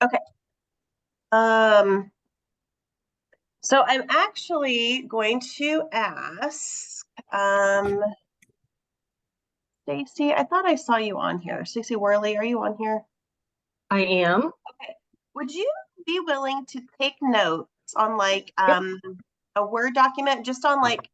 Okay. So I'm actually going to ask, Stacy, I thought I saw you on here. Stacy Worley, are you on here? I am. Okay. Would you be willing to take notes on like Yep. a Word document just on like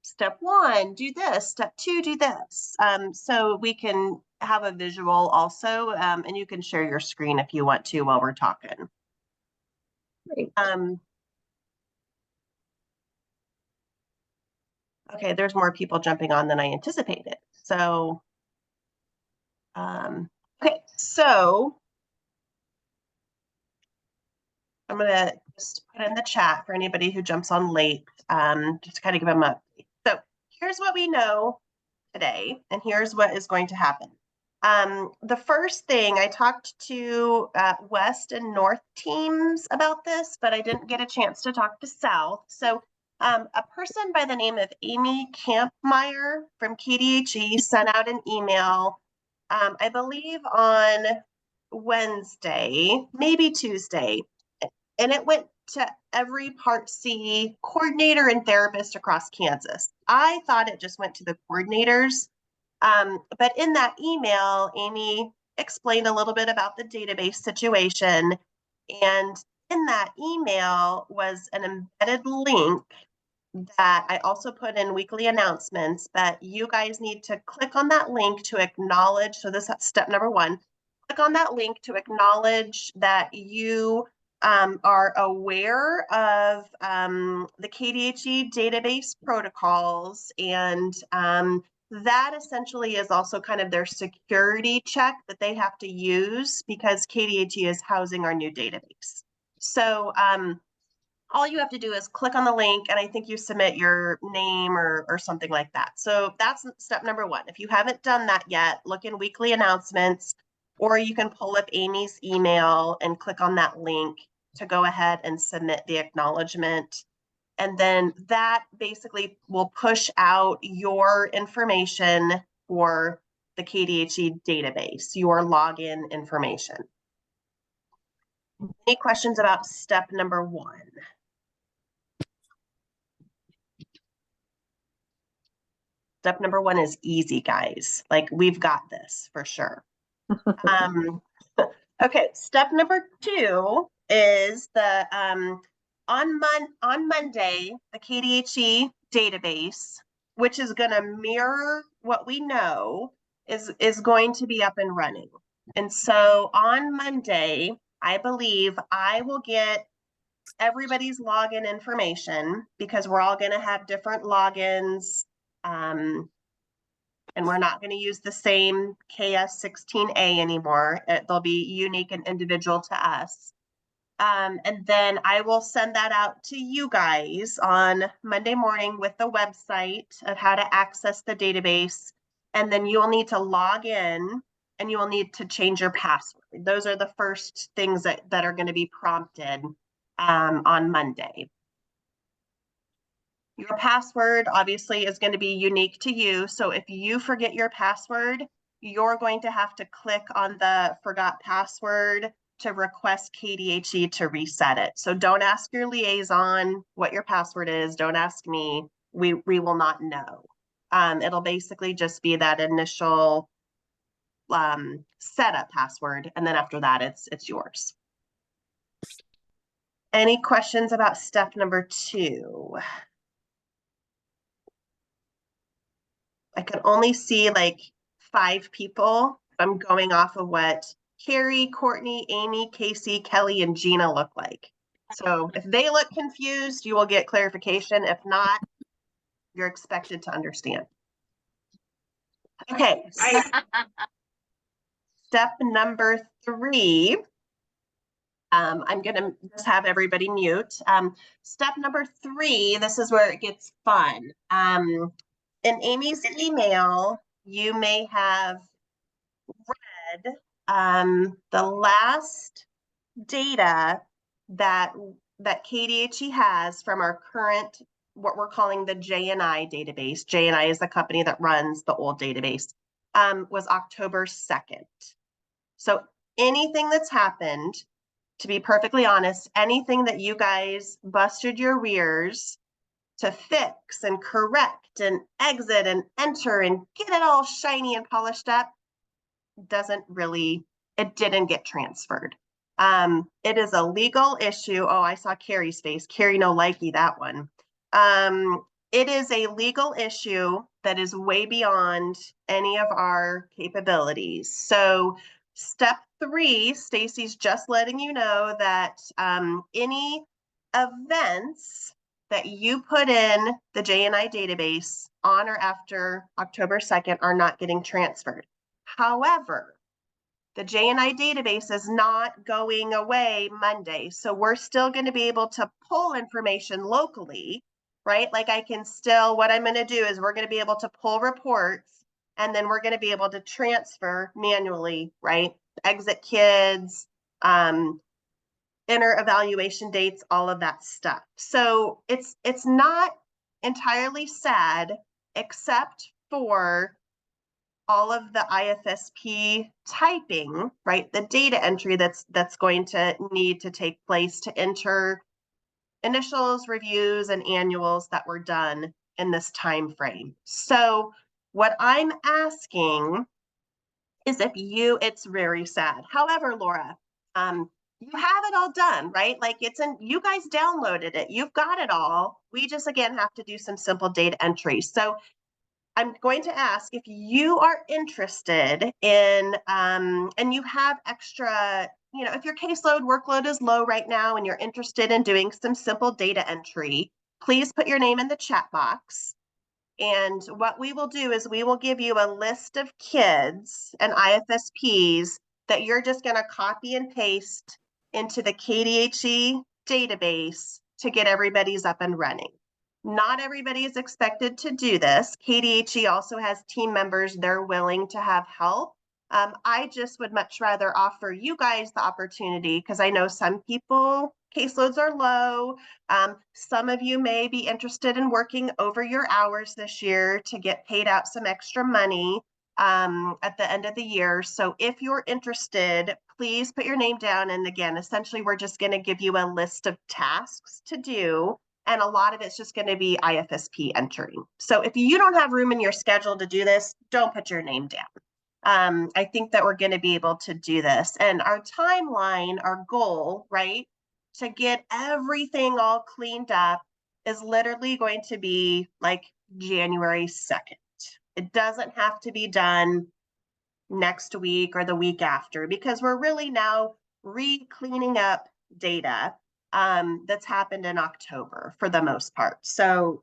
step one, do this, step two, do this. So we can have a visual also, and you can share your screen if you want to while we're talking. Great. Okay, there's more people jumping on than I anticipated. So, okay, so I'm gonna just put in the chat for anybody who jumps on late, just to kind of give them up. So here's what we know today, and here's what is going to happen. The first thing, I talked to West and North teams about this, but I didn't get a chance to talk to South. So a person by the name of Amy Kampmeyer from KDHE sent out an email, I believe on Wednesday, maybe Tuesday, and it went to every Part C coordinator and therapist across Kansas. I thought it just went to the coordinators. But in that email, Amy explained a little bit about the database situation. And in that email was an embedded link that I also put in weekly announcements that you guys need to click on that link to acknowledge. So this is step number one. Click on that link to acknowledge that you are aware of the KDHE database protocols, and that essentially is also kind of their security check that they have to use because KDHE is housing our new database. So all you have to do is click on the link, and I think you submit your name or something like that. So that's step number one. If you haven't done that yet, look in weekly announcements, or you can pull up Amy's email and click on that link to go ahead and submit the acknowledgement. And then that basically will push out your information for the KDHE database, your login information. Any questions about step number one? Step number one is easy, guys. Like, we've got this for sure. Okay, step number two is the on Monday, the KDHE database, which is going to mirror what we know, is going to be up and running. And so on Monday, I believe I will get everybody's login information because we're all going to have different logins. And we're not going to use the same KS16A anymore. They'll be unique and individual to us. And then I will send that out to you guys on Monday morning with the website of how to access the database. And then you'll need to log in and you will need to change your password. Those are the first things that are going to be prompted on Monday. Your password obviously is going to be unique to you. So if you forget your password, you're going to have to click on the forgot password to request KDHE to reset it. So don't ask your liaison what your password is. Don't ask me. We will not know. It'll basically just be that initial setup password. And then after that, it's yours. Any questions about step number two? I could only see like 5 people. I'm going off of what Carrie, Courtney, Amy, Casey, Kelly, and Gina look like. So if they look confused, you will get clarification. If not, you're expected to understand. Okay, step number 3. I'm gonna just have everybody mute. Step number 3, this is where it gets fun. In Amy's email, you may have read the last data that KDHE has from our current, what we're calling the JNI database. JNI is the company that runs the old database, was October 2nd. So anything that's happened to be perfectly honest, anything that you guys busted your rears to fix and correct and exit and enter and get it all shiny and polished up, it didn't get transferred. It is a legal issue. Oh, I saw Carrie's face. Carrie no likey that one. It is a legal issue that is way beyond any of our capabilities. So step 3, Stacy's just letting you know that any events that you put in the JNI database on or after October 2nd are not getting transferred. However, the JNI database is not going away Monday. So we're still going to be able to pull information locally, right? Like I can still, what I'm going to do is we're going to be able to pull reports and then we're going to be able to transfer manually, right? Exit kids, enter evaluation dates, all of that stuff. So it's not entirely sad, except for all of the IFSP typing, right? The data entry that's going to need to take place to enter initials, reviews, and annuals that were done in this time frame. So what I'm asking is it's very sad. However, Laura, you have it all done, right? Like you guys downloaded it. You've got it all. We just, again, have to do some simple data entry. So I'm going to ask if you are interested in, and you have extra, if your caseload workload is low right now and you're interested in doing some simple data entry, please put your name in the chat box. And what we will do is we will give you a list of kids and IFSPs that you're just going to copy and paste into the KDHE database to get everybody's up and running. Not everybody is expected to do this. KDHE also has team members they're willing to have help. I just would much rather offer you guys the opportunity because I know some people caseloads are low. Some of you may be interested in working over your hours this year to get paid out some extra money at the end of the year. So if you're interested, please put your name down. And again, essentially, we're just going to give you a list of tasks to do. And a lot of it's just going to be IFSP entering. So if you don't have room in your schedule to do this, don't put your name down. I think that we're going to be able to do this. And our timeline, our goal, right, to get everything all cleaned up is literally going to be like January 2nd. It doesn't have to be done next week or the week after because we're really now re-cleaning up data that's happened in October for the most part. So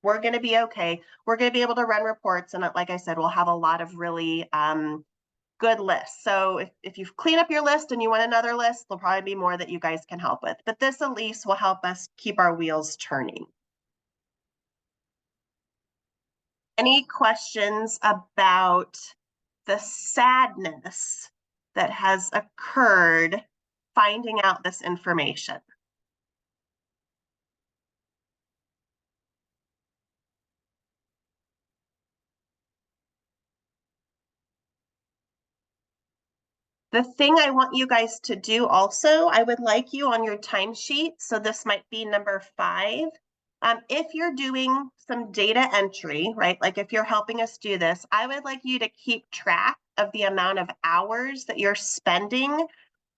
we're going to be okay. We're going to be able to run reports. And like I said, we'll have a lot of really good lists. So if you clean up your list and you want another list, there'll probably be more that you guys can help with. But this at least will help us keep our wheels turning. Any questions about the sadness that has occurred finding out this information? The thing I want you guys to do also, I would like you on your timesheet, so this might be number 5. If you're doing some data entry, right, like if you're helping us do this, I would like you to keep track of the amount of hours that you're spending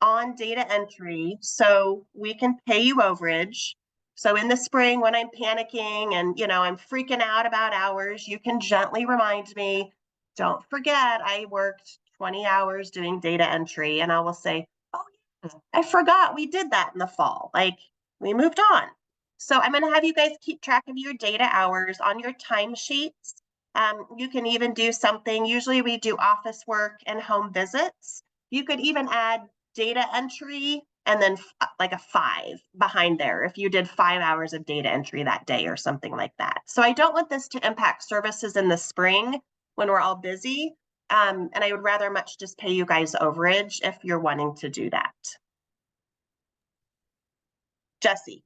on data entry so we can pay you overage. So in the spring when I'm panicking and, I'm freaking out about hours, you can gently remind me, don't forget I worked 20 hours doing data entry, and I will say, oh yeah, I forgot we did that in the fall. Like we moved on. So I'm going to have you guys keep track of your data hours on your timesheets. You can even do something. Usually we do office work and home visits. You could even add data entry and then like a 5 behind there if you did 5 hours of data entry that day or something like that. So I don't want this to impact services in the spring when we're all busy. And I would rather much just pay you guys overage if you're wanting to do that. Jesse.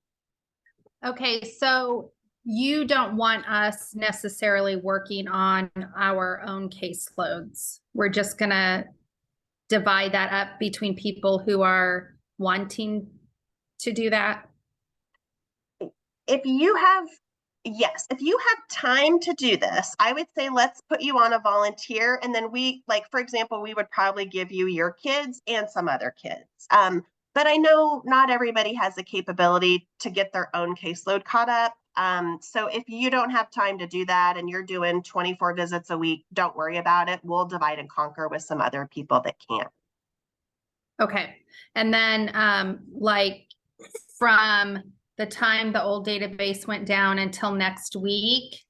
Okay, so you don't want us necessarily working on our own caseloads. We're just gonna divide that up between people who are wanting to do that? If you have, yes, if you have time to do this, I would say let's put you on a volunteer, and then we, like, for example, we would probably give you your kids and some other kids. But I know not everybody has the capability to get their own caseload caught up. So if you don't have time to do that and you're doing 24 visits a week, don't worry about it. We'll divide and conquer with some other people that can. Okay. And then, like from the time the old database went down until next week,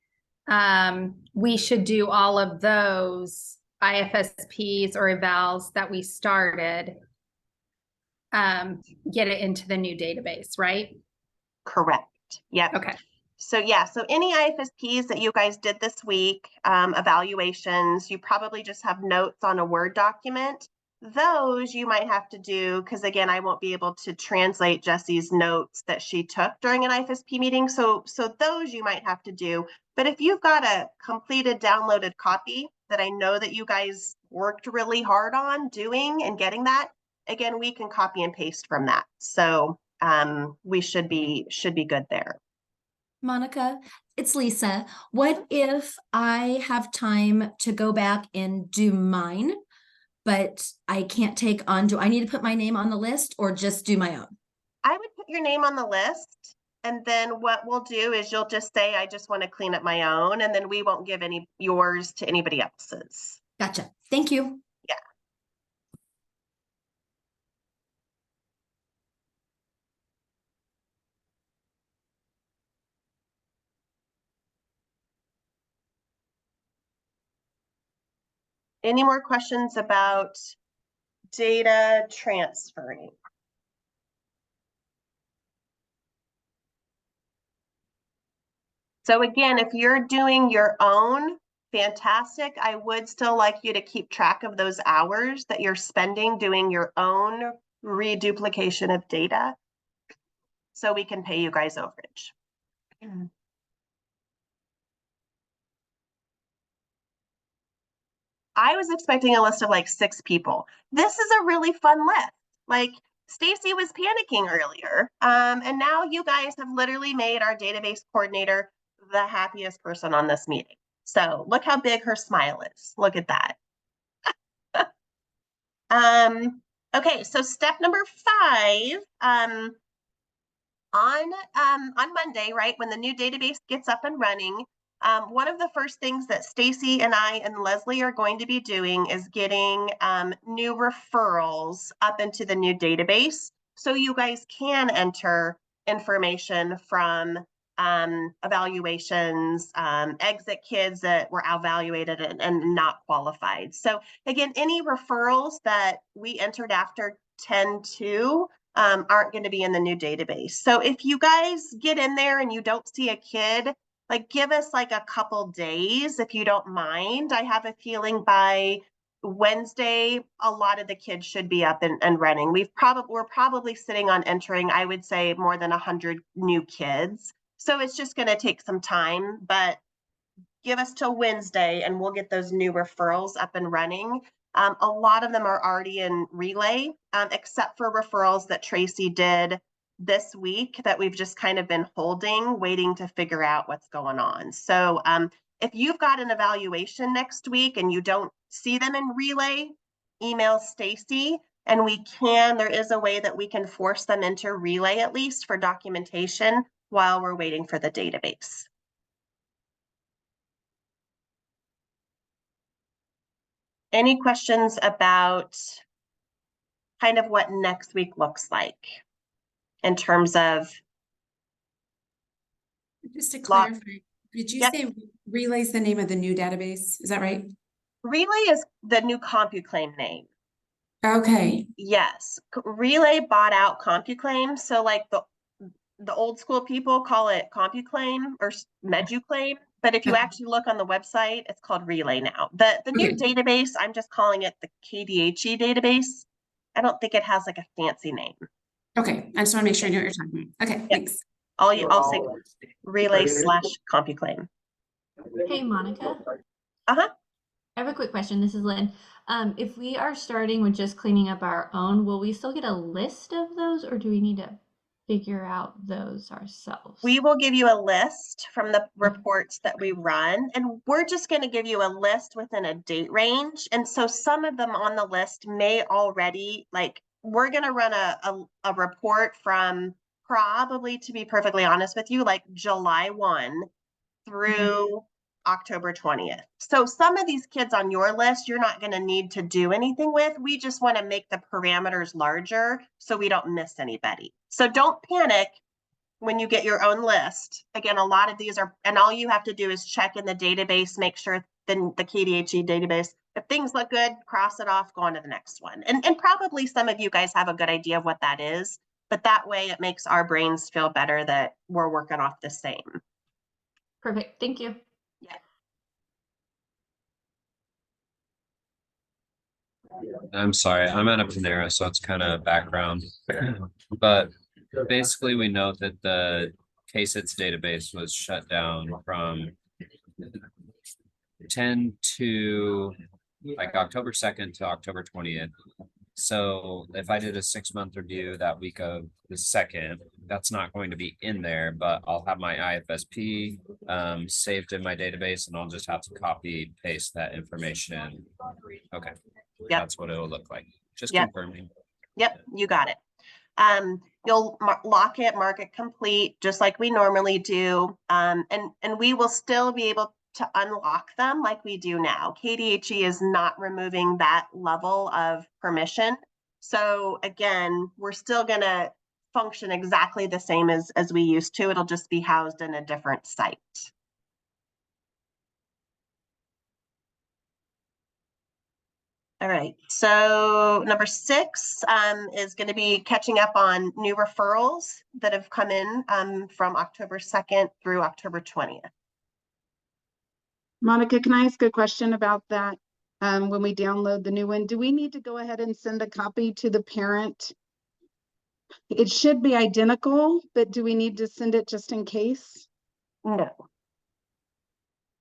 we should do all of those IFSPs or evals that we started, get it into the new database, right? Correct. Yep. Okay. So yeah, so any IFSPs that you guys did this week, evaluations, you probably just have notes on a Word document. Those you might have to do, because again, I won't be able to translate Jesse's notes that she took during an IFSP meeting. So those you might have to do. But if you've got a completed downloaded copy that I know that you guys worked really hard on doing and getting that, again, we can copy and paste from that. So we should be good there. Monica, it's Lisa. What if I have time to go back and do mine, but I can't take on, do I need to put my name on the list or just do my own? I would put your name on the list, and then what we'll do is you'll just say, I just want to clean up my own, and then we won't give any yours to anybody else's. Gotcha. Thank you. Yeah. Any more questions about data transferring? So again, if you're doing your own, fantastic. I would still like you to keep track of those hours that you're spending doing your own reduplication of data, so we can pay you guys overage. I was expecting a list of like 6 people. This is a really fun list. Like Stacy was panicking earlier. And now you guys have literally made our database coordinator the happiest person on this meeting. So look how big her smile is. Look at that. Okay, so step number 5, on Monday, right, when the new database gets up and running, one of the first things that Stacy and I and Leslie are going to be doing is getting new referrals up into the new database, so you guys can enter information from evaluations, exit kids that were evaluated and not qualified. So again, any referrals that we entered after 10/2 aren't going to be in the new database. So if you guys get in there and you don't see a kid, like give us like a couple days if you don't mind. I have a feeling by Wednesday, a lot of the kids should be up and running. We're probably sitting on entering, I would say, more than 100 new kids. So it's just going to take some time, but give us till Wednesday and we'll get those new referrals up and running. A lot of them are already in Relay, except for referrals that Tracy did this week that we've just kind of been holding, waiting to figure out what's going on. So if you've got an evaluation next week and you don't see them in Relay, email Stacy, and there is a way that we can force them into Relay at least for documentation while we're waiting for the database. Any questions about kind of what next week looks like in terms of? Just to clarify, did you say Relay's the name of the new database? Is that right? Relay is the new CompuClaim name. Okay. Yes, Relay bought out CompuClaim. So like the old school people call it CompuClaim or MeduClaim. But if you actually look on the website, it's called Relay now. The new database, I'm just calling it the KDHE database. I don't think it has like a fancy name. Okay, I just want to make sure I know what you're talking about. Okay, thanks. I'll say Relay/CompuClaim. Hey, Monica. Uh-huh. I have a quick question. This is Lynn. If we are starting with just cleaning up our own, will we still get a list of those, or do we need to figure out those ourselves? We will give you a list from the reports that we run, and we're just going to give you a list within a date range. And so some of them on the list may already, like, we're going to run a report from probably, to be perfectly honest with you, like July 1 through October 20th. So some of these kids on your list, you're not going to need to do anything with. We just want to make the parameters larger so we don't miss anybody. So don't panic when you get your own list. Again, a lot of these are, and all you have to do is check in the database, make sure the KDHE database, if things look good, cross it off, go on to the next one. And probably some of you guys have a good idea of what that is, but that way it makes our brains feel better that we're working off the same. Perfect. Thank you. Yeah. I'm sorry, I'm at a Panera, so it's kind of background. But basically, we know that the KSITS database was shut down from 10 to like October 2nd to October 20th. So if I did a 6-month review that week of the 2nd, that's not going to be in there, but I'll have my IFSP saved in my database, and I'll just have to copy paste that information in. Okay. Yep. That's what it'll look like. Just Yep. confirming. Yep, you got it. You'll lock it, mark it complete, just like we normally do. And we will still be able to unlock them like we do now. KDHE is not removing that level of permission. So again, we're still gonna function exactly the same as we used to. It'll just be housed in a different site. All right, so number 6 is going to be catching up on new referrals that have come in from October 2nd through October 20th. Monica, can I ask a question about that? When we download the new one, do we need to go ahead and send a copy to the parent? It should be identical, but do we need to send it just in case? No.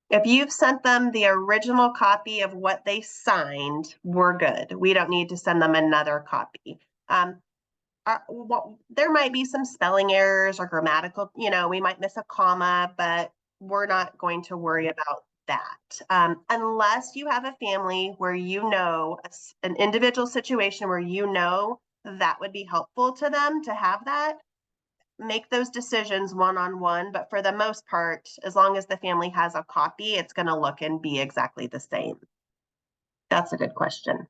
If you've sent them the original copy of what they signed, we're good. We don't need to send them another copy. There might be some spelling errors or grammatical, we might miss a comma, but we're not going to worry about that. Unless you have a family where an individual situation where that would be helpful to them to have that, make those decisions one-on-one, but for the most part, as long as the family has a copy, it's going to look and be exactly the same. That's a good question.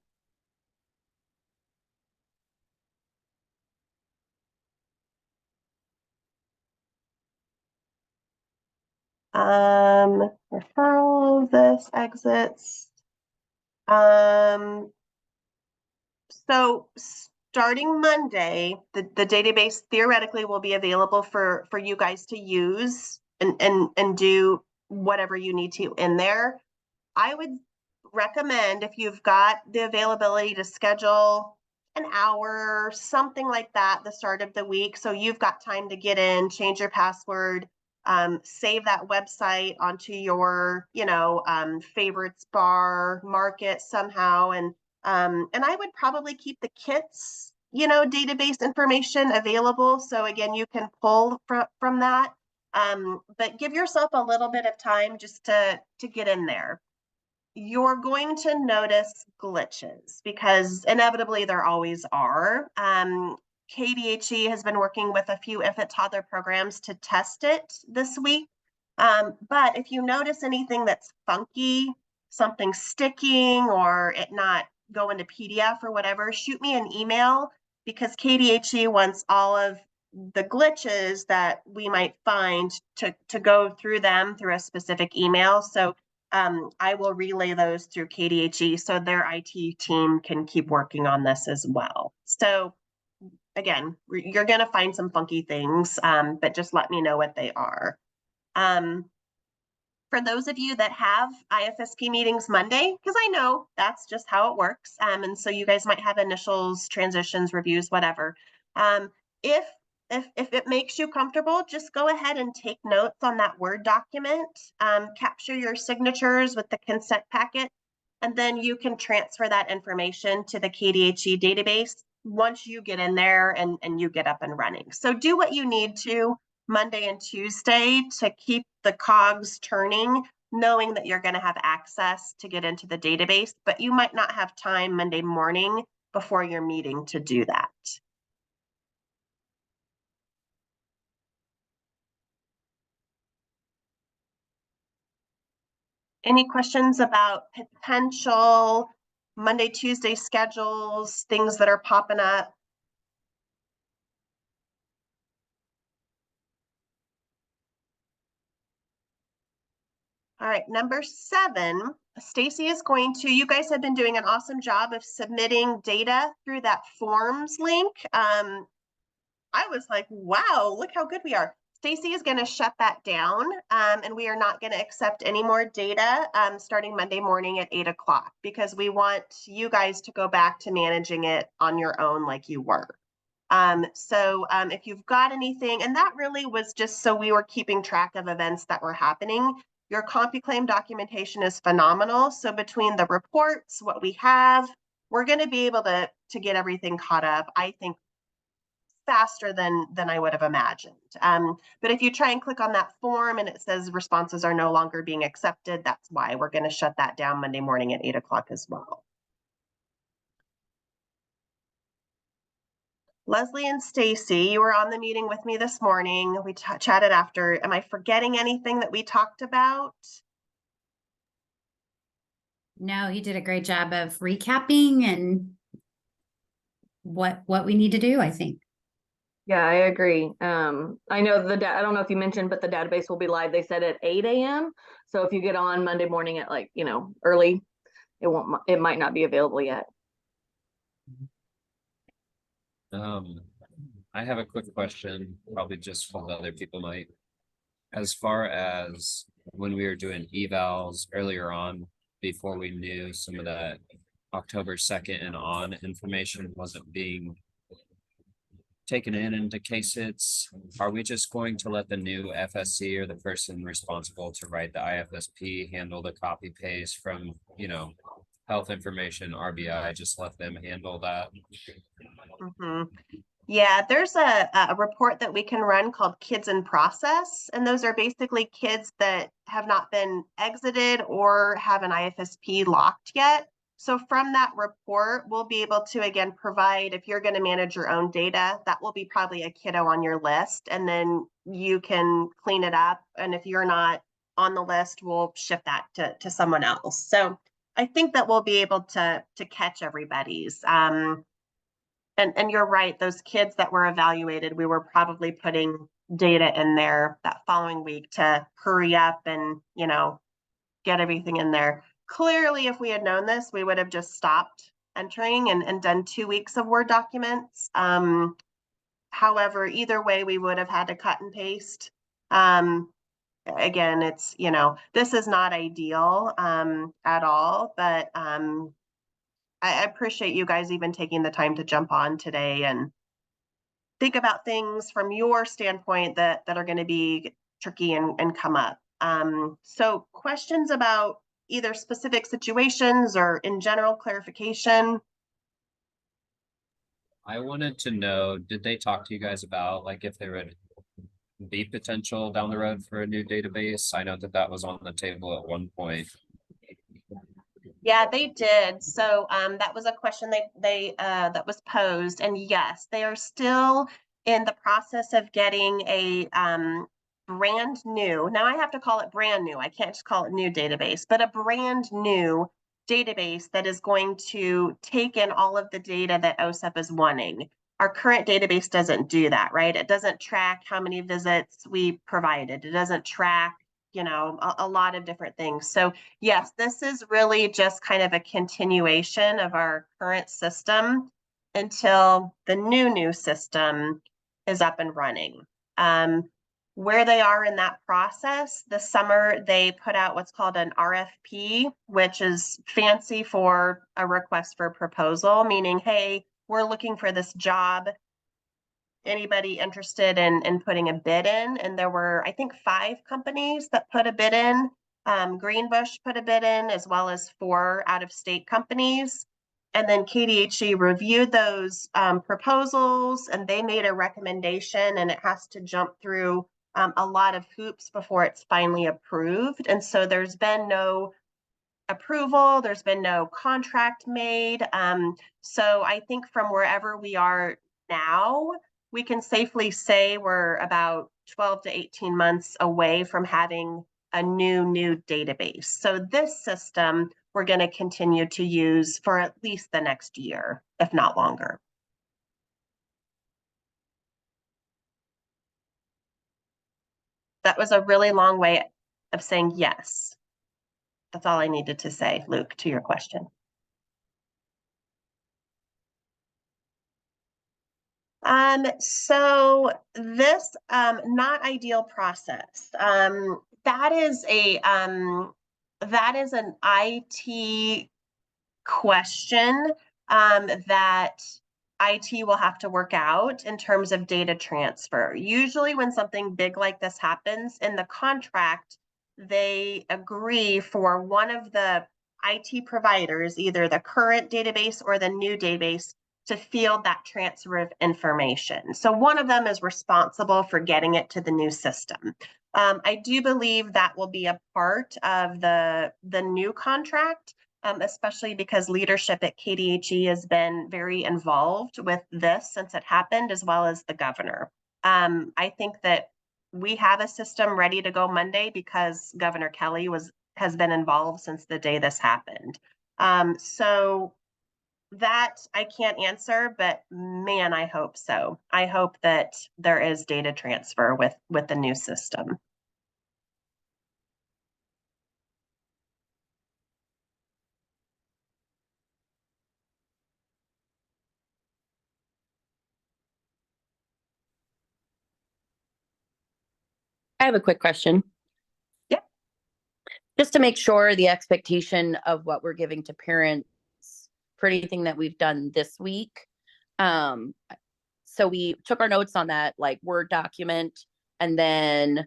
Referral, this exits. So starting Monday, the database theoretically will be available for you guys to use and do whatever you need to in there. I would recommend, if you've got the availability, to schedule an hour, something like that, the start of the week, so you've got time to get in, change your password, save that website onto your favorites bar, mark it somehow, and I would probably keep the kits database information available, so again you can pull from that, but give yourself a little bit of time just to get in there. You're going to notice glitches because inevitably there always are. KDHE has been working with a few infant toddler programs to test it this week. But if you notice anything that's funky, something sticking, or it not going to PDF or whatever, shoot me an email, because KDHE wants all of the glitches that we might find to go through them through a specific email. So I will relay those through KDHE so their IT team can keep working on this as well. So again, you're going to find some funky things, but just let me know what they are. For those of you that have IFSP meetings Monday, because I know that's just how it works, and so you guys might have initials, transitions, reviews, whatever. If it makes you comfortable, just go ahead and take notes on that Word document, capture your signatures with the consent packet, and then you can transfer that information to the KDHE database once you get in there and you get up and running. So do what you need to Monday and Tuesday to keep the cogs turning, knowing that you're going to have access to get into the database, but you might not have time Monday morning before your meeting to do that. Any questions about potential Monday, Tuesday schedules, things that are popping up? All right, number 7, Stacy is going to, you guys have been doing an awesome job of submitting data through that forms link. I was like, wow, look how good we are. Stacy is going to shut that down, and we are not going to accept any more data starting Monday morning at 8 o'clock because we want you guys to go back to managing it on your own like you were. So if you've got anything, and that really was just so we were keeping track of events that were happening. Your CompuClaim documentation is phenomenal. So between the reports, what we have, we're going to be able to get everything caught up, I think, faster than I would have imagined. But if you try and click on that form and it says responses are no longer being accepted, that's why we're going to shut that down Monday morning at 8 o'clock as well. Leslie and Stacy, you were on the meeting with me this morning. We chatted after. Am I forgetting anything that we talked about? No, you did a great job of recapping and what we need to do, I think. Yeah, I agree. I know I don't know if you mentioned, but the database will be live. They said at 8 a.m. So if you get on Monday morning at like, early, it might not be available yet. I have a quick question, probably just for the other people might. As far as when we were doing evals earlier on, before we knew some of that October 2nd and on information wasn't being taken into case hits, are we just going to let the new FSC or the person responsible to write the IFSP handle the copy paste from, health information, RBI, just let them handle that? Mm-hmm. Yeah, there's a report that we can run called Kids in Process, and those are basically kids that have not been exited or have an IFSP locked yet. So from that report, we'll be able to, again, provide, if you're going to manage your own data, that will be probably a kiddo on your list, and then you can clean it up. And if you're not on the list, we'll shift that to someone else. So I think that we'll be able to catch everybody's. And you're right, those kids that were evaluated, we were probably putting data in there that following week to hurry up and, get everything in there. Clearly, if we had known this, we would have just stopped entering and done 2 weeks of Word documents. However, either way, we would have had to cut and paste. Again, it's, this is not ideal at all, but I appreciate you guys even taking the time to jump on today and think about things from your standpoint that are going to be tricky and come up. So questions about either specific situations or in general clarification? I wanted to know, did they talk to you guys about like if there would be potential down the road for a new database? I know that was on the table at one point. Yeah, they did. So that was a question they that was posed, and yes, they are still in the process of getting a brand new. Now I have to call it brand new. I can't just call it new database, but a brand new database that is going to take in all of the data that OSEP is wanting. Our current database doesn't do that, right? It doesn't track how many visits we provided. It doesn't track, a lot of different things. So yes, this is really just kind of a continuation of our current system until the new system is up and running. Where they are in that process, this summer they put out what's called an RFP, which is fancy for a request for proposal, meaning, hey, we're looking for this job. Anybody interested in putting a bid in? And there were, I think, 5 companies that put a bid in. Greenbush put a bid in, as well as 4 out-of-state companies. And then KDHE reviewed those proposals, and they made a recommendation, and it has to jump through a lot of hoops before it's finally approved. And so there's been no approval, there's been no contract made. So I think from wherever we are now, we can safely say we're about 12 to 18 months away from having a new database. So this system we're going to continue to use for at least the next year, if not longer. That was a really long way of saying yes. That's all I needed to say, Luke, to your question. So this not ideal process. That is an IT question that IT will have to work out in terms of data transfer. Usually when something big like this happens, in the contract, they agree for one of the IT providers, either the current database or the new database, to field that transfer of information. So one of them is responsible for getting it to the new system. I do believe that will be a part of the new contract, especially because leadership at KDHE has been very involved with this since it happened, as well as the governor. I think that we have a system ready to go Monday because Governor Kelly has been involved since the day this happened. So that I can't answer, but man, I hope so. I hope that there is data transfer with the new system. I have a quick question. Yeah. Just to make sure the expectation of what we're giving to parents for anything that we've done this week. So we took our notes on that like Word document, and then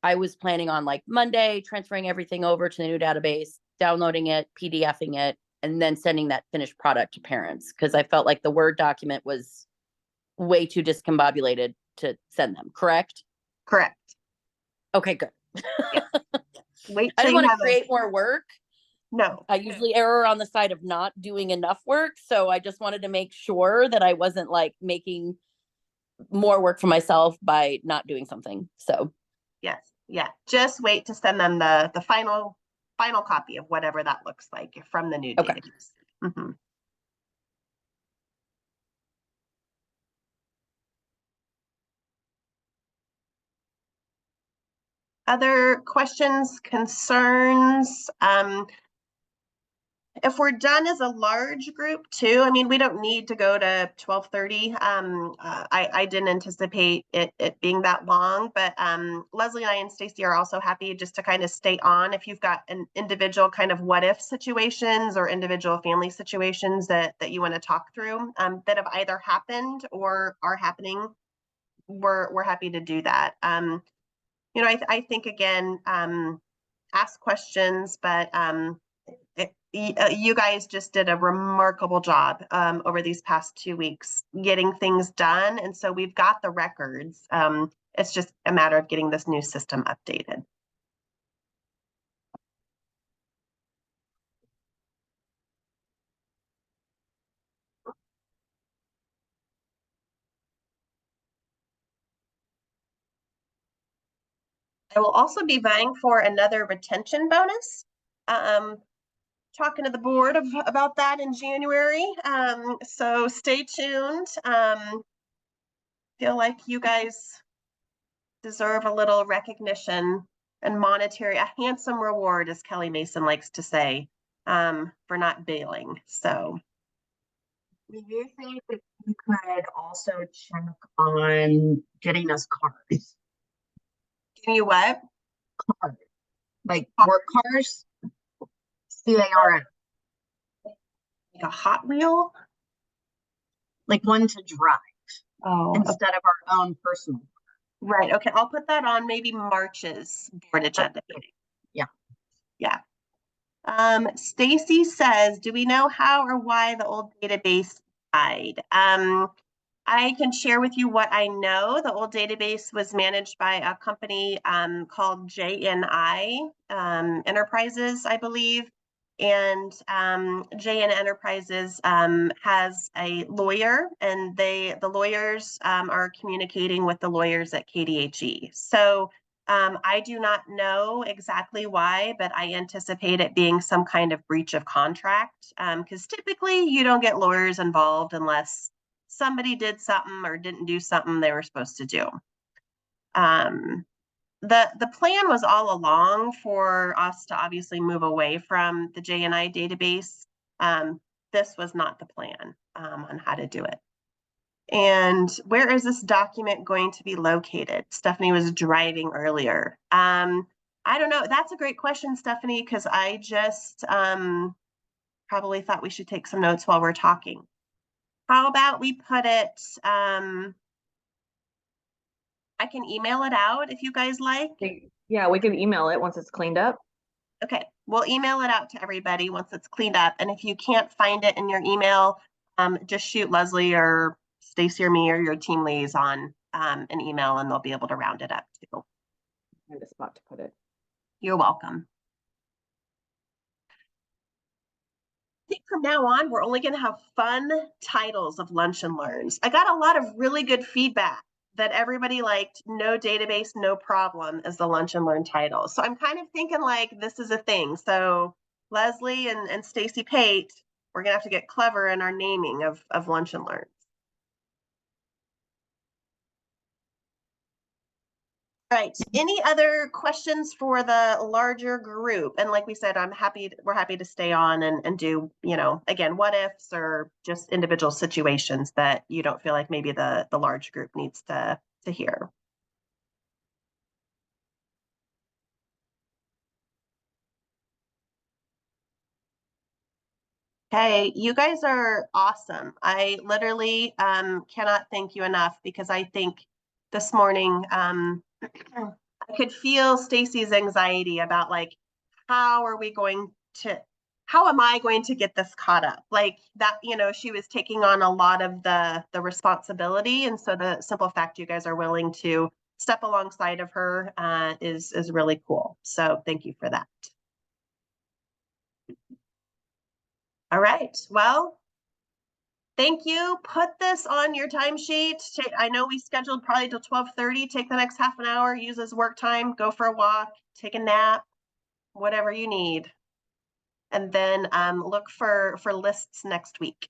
I was planning on like Monday transferring everything over to the new database, downloading it, PDFing it, and then sending that finished product to parents, because I felt like the Word document was way too discombobulated to send them, correct? Correct. Okay, good. Yeah. Wait I till don't you want to have create more work. No. I usually err on the side of not doing enough work. So I just wanted to make sure that I wasn't like making more work for myself by not doing something. So yes, yeah. Just wait to send them the final copy of whatever that looks like from the new database. Mm-hmm. Other questions, concerns? If we're done as a large group too, I mean, we don't need to go to 12:30. I didn't anticipate it being that long, but Leslie and I and Stacy are also happy just to kind of stay on if you've got an individual kind of what if situations or individual family situations that you want to talk through that have either happened or are happening. We're happy to do that. You know, I think again, ask questions, but you guys just did a remarkable job over these past 2 weeks getting things done. And so we've got the records. It's just a matter of getting this new system updated. I will also be vying for another retention bonus. Talking to the board about that in January. So stay tuned. Feel like you guys deserve a little recognition and monetary, a handsome reward, as Kelly Mason likes to say, for not bailing. So Do you think that you could also check on getting us cars? Give you what? Cars. Like work cars? CARS. Like a Hot Wheel? Like one to drive Oh, instead of our own personal. right. Okay, I'll put that on maybe March's board agenda meeting. Yeah. Yeah. Stacy says, do we know how or why the old database died? I can share with you what I know. The old database was managed by a company called JNI Enterprises, I believe. And JN Enterprises has a lawyer, and the lawyers are communicating with the lawyers at KDHE. So I do not know exactly why, but I anticipate it being some kind of breach of contract, because typically you don't get lawyers involved unless somebody did something or didn't do something they were supposed to do. The plan was all along for us to obviously move away from the JNI database. This was not the plan on how to do it. And where is this document going to be located? Stephanie was driving earlier. I don't know. That's a great question, Stephanie, because I just probably thought we should take some notes while we're talking. How about we put it, I can email it out if you guys like. Yeah, we can email it once it's cleaned up. Okay, we'll email it out to everybody once it's cleaned up. And if you can't find it in your email, just shoot Leslie or Stacy or me or your team liaison an email, and they'll be able to round it up too. Find a spot to put it. You're welcome. I think from now on, we're only going to have fun titles of Lunch and Learns. I got a lot of really good feedback that everybody liked No Database, No Problem as the Lunch and Learn title. So I'm kind of thinking like this is a thing. So Leslie and Stacy Pate, we're going to have to get clever in our naming of Lunch and Learns. All right, any other questions for the larger group? And like we said, we're happy to stay on and do, again, what ifs or just individual situations that you don't feel like maybe the large group needs to hear. Okay, you guys are awesome. I literally cannot thank you enough, because I think this morning I could feel Stacy's anxiety about like, how am I going to get this caught up? Like that, she was taking on a lot of the responsibility. And so the simple fact you guys are willing to step alongside of her is really cool. So thank you for that. All right, well, thank you. Put this on your timesheet. I know we scheduled probably till 12:30. Take the next half an hour, use as work time, go for a walk, take a nap, whatever you need. And then look for lists next week.